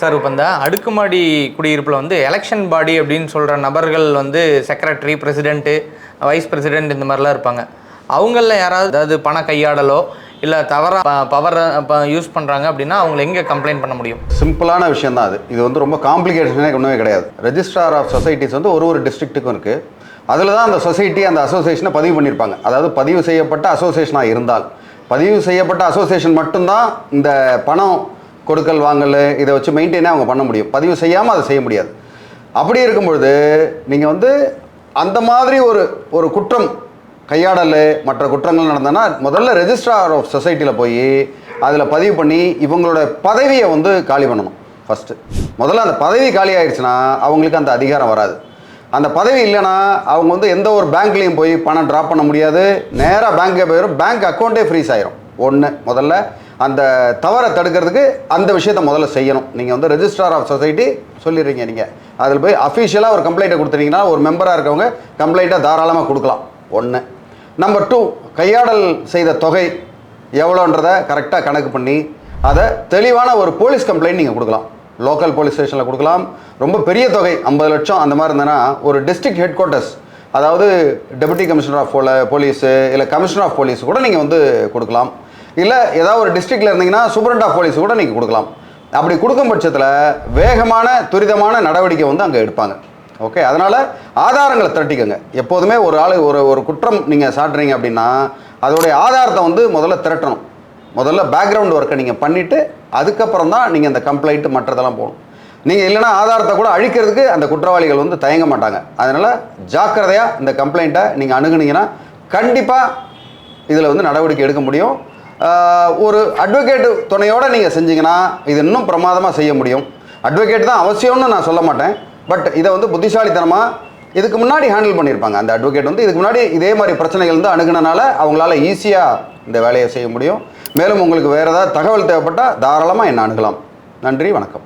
Sir இப்போ இந்த அடுக்குமாடி குடியிருப்பில் வந்து எலெக்ஷன் பாடி அப்படின்னு சொல்கிற நபர்கள் வந்து செக்ரட்டரி, பிரசிடென்ட்டு, வைஸ் பிரசிடென்ட் இந்த மாதிரிலாம் இருப்பாங்க. அவங்களில் யாராவது அதாவது பண கையாடலோ இல்லை தவறாக பவர் யூஸ் பண்ணுறாங்க அப்படின்னா அவங்களை எங்கே கம்ப்ளைண்ட் பண்ண முடியும்? சிம்பிளான விஷயம் தான் அது. இது வந்து ரொம்ப காம்ப்ளிகேஷனே ஒன்றுமே கிடையாது. ரெஜிஸ்ட்ரார் ஆஃப் சொசைட்டிஸ் வந்து ஒரு டிஸ்ட்ரிக்ட்டுக்கும் இருக்குது. அதில் தான் அந்த சொசைட்டி அந்த அசோசியேஷனை பதிவு பண்ணியிருப்பாங்க. அதாவது பதிவு செய்யப்பட்ட அசோசியேஷனாக இருந்தால், பதிவு செய்யப்பட்ட அசோசியேஷன் மட்டும்தான் இந்த பணம் கொடுக்கல் வாங்கல் இதை வச்சு மெயின்டைனே அவங்க பண்ண முடியும். பதிவு செய்யாமல் அதை செய்ய முடியாது. அப்படி இருக்கும்பொழுது நீங்கள் வந்து அந்த மாதிரி ஒரு குற்றம் கையாடல் மற்ற குற்றங்கள் நடந்தனா முதல்ல ரெஜிஸ்ட்ரார் ஆஃப் சொசைட்டியில் போய் அதில் பதிவு பண்ணி இவங்களோட பதவியை வந்து காலி பண்ணணும். ஃபஸ்ட்டு முதல்ல அந்த பதவி காலி ஆயிடுச்சுன்னா அவங்களுக்கு அந்த அதிகாரம் வராது. அந்த பதவி இல்லைன்னா அவங்க வந்து எந்த ஒரு பேங்க்லேயும் போய் பணம் ட்ராப் பண்ண முடியாது. நேராக பேங்க்கே போயிடும். பேங்க் அக்கௌண்ட்டே ஃப்ரீஸ் ஆயிரும். முதல்ல அந்த தவறை தடுக்கிறதுக்கு அந்த விஷயத்தை முதல்ல செய்யணும். நீங்கள் வந்து ரெஜிஸ்ட்ரார் ஆஃப் சொசைட்டி சொல்லிடுறீங்க, நீங்கள் அதில் போய் அஃபிஷியலாக ஒரு கம்ப்ளைண்ட்டை கொடுத்துட்டீங்கன்னா ஒரு மெம்பராக இருக்கவங்க கம்ப்ளைண்ட்டை தாராளமாக கொடுக்கலாம். நம்பர் 2, கையாடல் செய்த தொகை எவ்வளோன்றதை கரெக்டாக கணக்கு பண்ணி அதை தெளிவான ஒரு போலீஸ் கம்ப்ளைண்ட் நீங்கள் கொடுக்கலாம். லோக்கல் போலீஸ் ஸ்டேஷனில் கொடுக்கலாம். ரொம்ப பெரிய தொகை 50 லட்சம் அந்த மாதிரி இருந்ததுன்னா ஒரு டிஸ்ட்ரிக்ட் ஹெட் குவார்ட்டர்ஸ், அதாவது டெபுட்டி கமிஷனர் ஆஃப் போலீஸு இல்லை கமிஷனர் ஆஃப் போலீஸ் கூட நீங்கள் வந்து கொடுக்கலாம். இல்லை ஏதாவது ஒரு டிஸ்ட்ரிக்டில் இருந்தீங்கன்னா சூப்பரண்ட் ஆஃப் போலீஸ் கூட நீங்கள் கொடுக்கலாம். அப்படி கொடுக்கும் பட்சத்தில் வேகமான துரிதமான நடவடிக்கை வந்து அங்கே எடுப்பாங்க. ஓகே, அதனால் ஆதாரங்களை திரட்டிக்கோங்க. எப்போதுமே ஒரு குற்றம் நீங்கள் சாட்டுறீங்க அப்படின்னா அதோடைய ஆதாரத்தை வந்து முதல்ல திரட்டணும். முதல்ல பேக்ரவுண்ட் ஒர்க்கை நீங்கள் பண்ணிவிட்டு அதுக்கப்புறம் தான் நீங்கள் இந்த கம்ப்ளைண்ட்டு மற்றதெல்லாம் போகணும். நீங்கள் இல்லைனா ஆதாரத்தை கூட அழிக்கிறதுக்கு அந்த குற்றவாளிகள் வந்து தயங்க மாட்டாங்க. அதனால் ஜாக்கிரதையாக இந்த கம்ப்ளைண்ட்டை நீங்கள் அணுகுனீங்கன்னா கண்டிப்பாக இதில் வந்து நடவடிக்கை எடுக்க முடியும். ஒரு அட்வொகேட்டு துணையோடு நீங்கள் செஞ்சீங்கன்னா இது இன்னும் பிரமாதமாக செய்ய முடியும். அட்வொகேட் தான் அவசியம்னு நான் சொல்ல மாட்டேன். பட் இதை வந்து புத்திசாலித்தனமாக இதுக்கு முன்னாடி ஹேண்டில் பண்ணியிருப்பாங்க. அந்த அட்வொகேட் வந்து இதுக்கு முன்னாடி இதே மாதிரி பிரச்சனைகள் வந்து அணுகுனனால அவங்களால ஈஸியாக இந்த வேலையை செய்ய முடியும். மேலும் உங்களுக்கு வேறு ஏதாவது தகவல் தேவைப்பட்டால் தாராளமாக என்ன அணுகலாம். நன்றி, வணக்கம்.